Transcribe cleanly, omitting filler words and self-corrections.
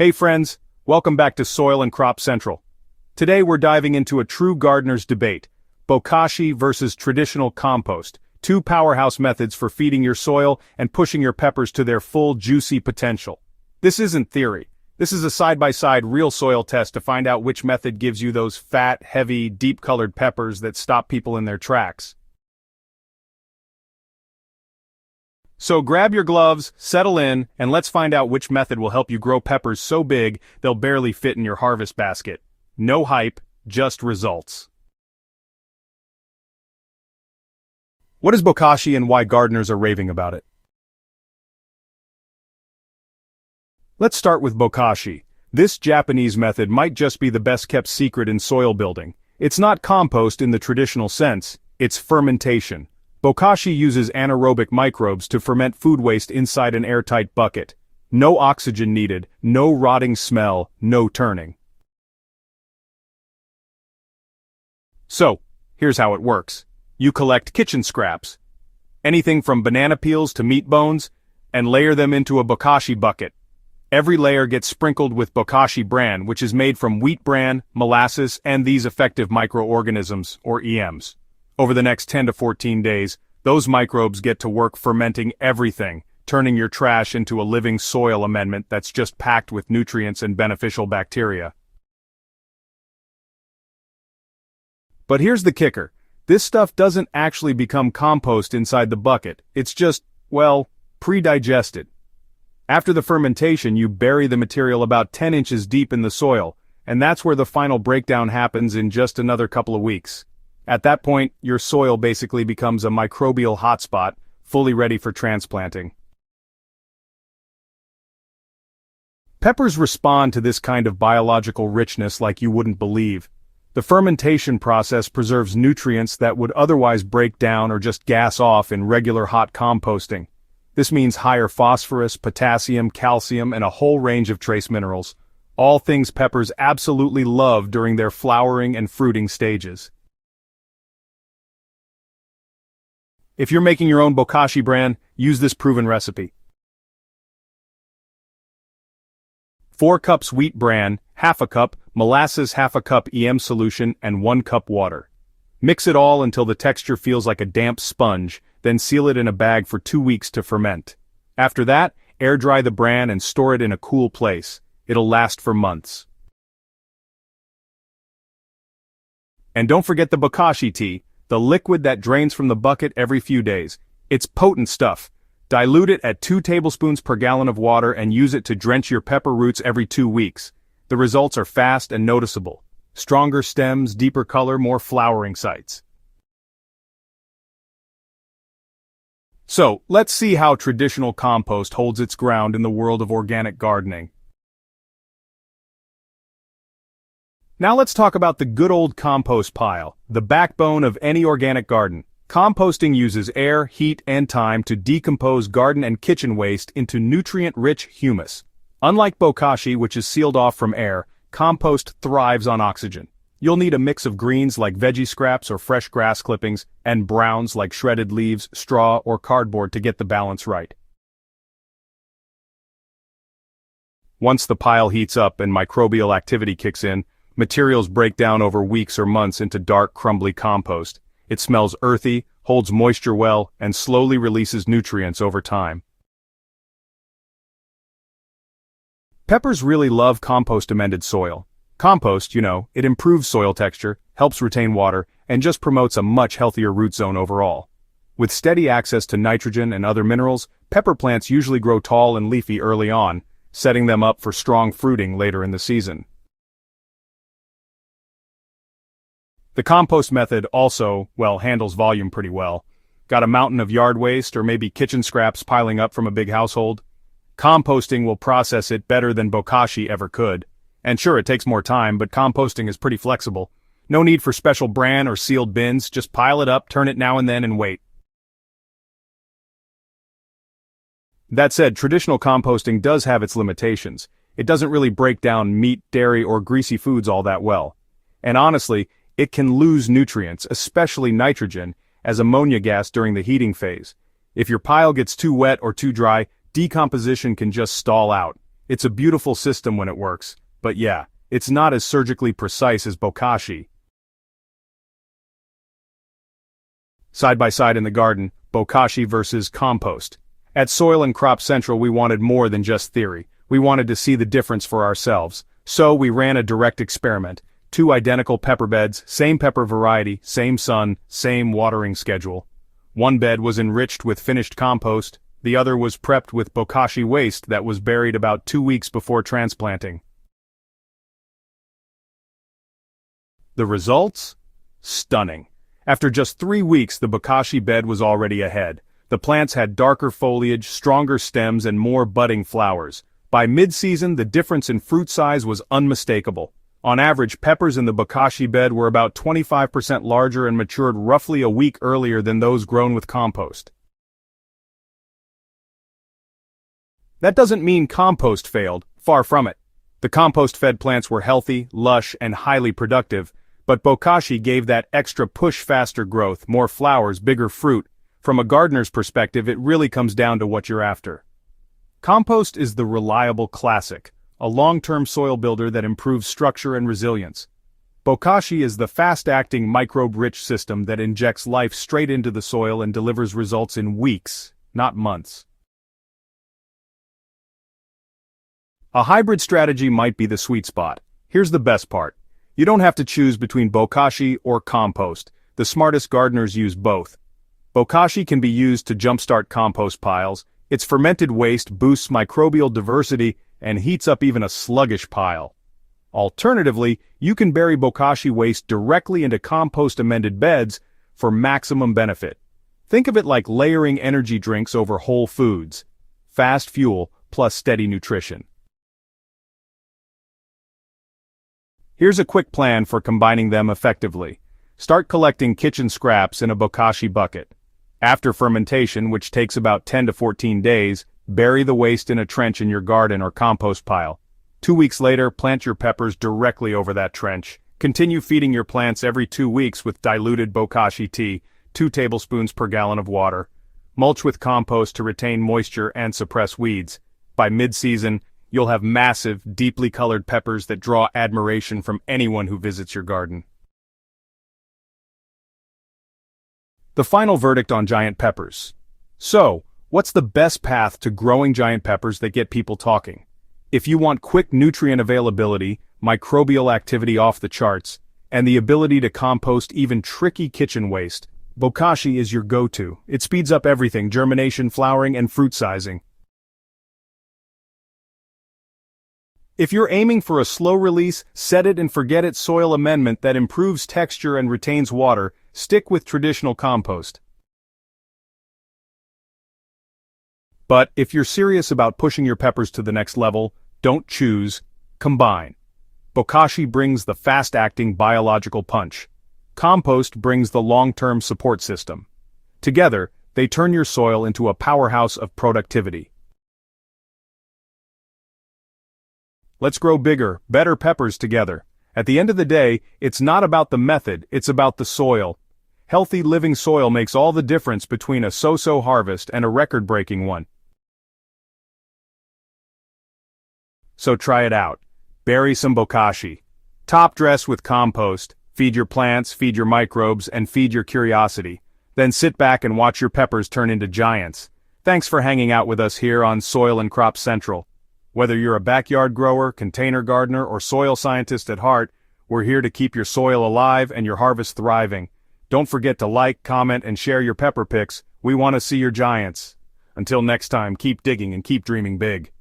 Hey friends, welcome back to Soil and Crop Central. Today we're diving into a true gardener's debate, Bokashi versus traditional compost, two powerhouse methods for feeding your soil and pushing your peppers to their full juicy potential. This isn't theory. This is a side-by-side real soil test to find out which method gives you those fat, heavy, deep-colored peppers that stop people in their tracks. So grab your gloves, settle in, and let's find out which method will help you grow peppers so big they'll barely fit in your harvest basket. No hype, just results. What is Bokashi and why gardeners are raving about it? Let's start with Bokashi. This Japanese method might just be the best-kept secret in soil building. It's not compost in the traditional sense, it's fermentation. Bokashi uses anaerobic microbes to ferment food waste inside an airtight bucket. No oxygen needed, no rotting smell, no turning. So, here's how it works. You collect kitchen scraps, anything from banana peels to meat bones, and layer them into a Bokashi bucket. Every layer gets sprinkled with Bokashi bran, which is made from wheat bran, molasses, and these effective microorganisms, or EMs. Over the next 10 to 14 days, those microbes get to work fermenting everything, turning your trash into a living soil amendment that's just packed with nutrients and beneficial bacteria. But here's the kicker. This stuff doesn't actually become compost inside the bucket. It's just, well, pre-digested. After the fermentation, you bury the material about 10 inches deep in the soil, and that's where the final breakdown happens in just another couple of weeks. At that point, your soil basically becomes a microbial hotspot, fully ready for transplanting. Peppers respond to this kind of biological richness like you wouldn't believe. The fermentation process preserves nutrients that would otherwise break down or just gas off in regular hot composting. This means higher phosphorus, potassium, calcium, and a whole range of trace minerals. All things peppers absolutely love during their flowering and fruiting stages. If you're making your own Bokashi bran, use this proven recipe. 4 cups wheat bran, half a cup, molasses, half a cup EM solution, and 1 cup water. Mix it all until the texture feels like a damp sponge, then seal it in a bag for 2 weeks to ferment. After that, air dry the bran and store it in a cool place. It'll last for months. And don't forget the Bokashi tea, the liquid that drains from the bucket every few days. It's potent stuff. Dilute it at 2 tablespoons per gallon of water and use it to drench your pepper roots every 2 weeks. The results are fast and noticeable. Stronger stems, deeper color, more flowering sites. So, let's see how traditional compost holds its ground in the world of organic gardening. Now let's talk about the good old compost pile, the backbone of any organic garden. Composting uses air, heat, and time to decompose garden and kitchen waste into nutrient-rich humus. Unlike Bokashi, which is sealed off from air, compost thrives on oxygen. You'll need a mix of greens like veggie scraps or fresh grass clippings, and browns like shredded leaves, straw, or cardboard to get the balance right. Once the pile heats up and microbial activity kicks in, materials break down over weeks or months into dark, crumbly compost. It smells earthy, holds moisture well, and slowly releases nutrients over time. Peppers really love compost-amended soil. Compost, it improves soil texture, helps retain water, and just promotes a much healthier root zone overall. With steady access to nitrogen and other minerals, pepper plants usually grow tall and leafy early on, setting them up for strong fruiting later in the season. The compost method also, handles volume pretty well. Got a mountain of yard waste or maybe kitchen scraps piling up from a big household? Composting will process it better than Bokashi ever could. And sure, it takes more time, but composting is pretty flexible. No need for special bran or sealed bins, just pile it up, turn it now and then, and wait. That said, traditional composting does have its limitations. It doesn't really break down meat, dairy, or greasy foods all that well. And honestly, it can lose nutrients, especially nitrogen, as ammonia gas during the heating phase. If your pile gets too wet or too dry, decomposition can just stall out. It's a beautiful system when it works, but yeah, it's not as surgically precise as Bokashi. Side by side in the garden, Bokashi versus compost. At Soil and Crop Central we wanted more than just theory. We wanted to see the difference for ourselves. So we ran a direct experiment. 2 identical pepper beds, same pepper variety, same sun, same watering schedule. One bed was enriched with finished compost, the other was prepped with Bokashi waste that was buried about 2 weeks before transplanting. The results? Stunning. After just 3 weeks, the Bokashi bed was already ahead. The plants had darker foliage, stronger stems, and more budding flowers. By mid-season, the difference in fruit size was unmistakable. On average, peppers in the Bokashi bed were about 25% larger and matured roughly a week earlier than those grown with compost. That doesn't mean compost failed, far from it. The compost-fed plants were healthy, lush, and highly productive, but Bokashi gave that extra push, faster growth, more flowers, bigger fruit. From a gardener's perspective, it really comes down to what you're after. Compost is the reliable classic, a long-term soil builder that improves structure and resilience. Bokashi is the fast-acting microbe-rich system that injects life straight into the soil and delivers results in weeks, not months. A hybrid strategy might be the sweet spot. Here's the best part. You don't have to choose between Bokashi or compost. The smartest gardeners use both. Bokashi can be used to jumpstart compost piles. Its fermented waste boosts microbial diversity and heats up even a sluggish pile. Alternatively, you can bury Bokashi waste directly into compost-amended beds for maximum benefit. Think of it like layering energy drinks over whole foods. Fast fuel plus steady nutrition. Here's a quick plan for combining them effectively. Start collecting kitchen scraps in a Bokashi bucket. After fermentation, which takes about 10 to 14 days, bury the waste in a trench in your garden or compost pile. 2 weeks later, plant your peppers directly over that trench. Continue feeding your plants every 2 weeks with diluted Bokashi tea, 2 tablespoons per gallon of water. Mulch with compost to retain moisture and suppress weeds. By mid-season, you'll have massive, deeply colored peppers that draw admiration from anyone who visits your garden. The final verdict on giant peppers. So, what's the best path to growing giant peppers that get people talking? If you want quick nutrient availability, microbial activity off the charts, and the ability to compost even tricky kitchen waste, Bokashi is your go-to. It speeds up everything: germination, flowering, and fruit sizing. If you're aiming for a slow release, set it and forget it soil amendment that improves texture and retains water, stick with traditional compost. But if you're serious about pushing your peppers to the next level, don't choose, combine. Bokashi brings the fast-acting biological punch. Compost brings the long-term support system. Together, they turn your soil into a powerhouse of productivity. Let's grow bigger, better peppers together. At the end of the day, it's not about the method, it's about the soil. Healthy living soil makes all the difference between a so-so harvest and a record-breaking one. So try it out. Bury some Bokashi. Top dress with compost. Feed your plants, feed your microbes, and feed your curiosity. Then sit back and watch your peppers turn into giants. Thanks for hanging out with us here on Soil and Crop Central. Whether you're a backyard grower, container gardener, or soil scientist at heart, we're here to keep your soil alive and your harvest thriving. Don't forget to like, comment, and share your pepper pics. We want to see your giants. Until next time, keep digging and keep dreaming big.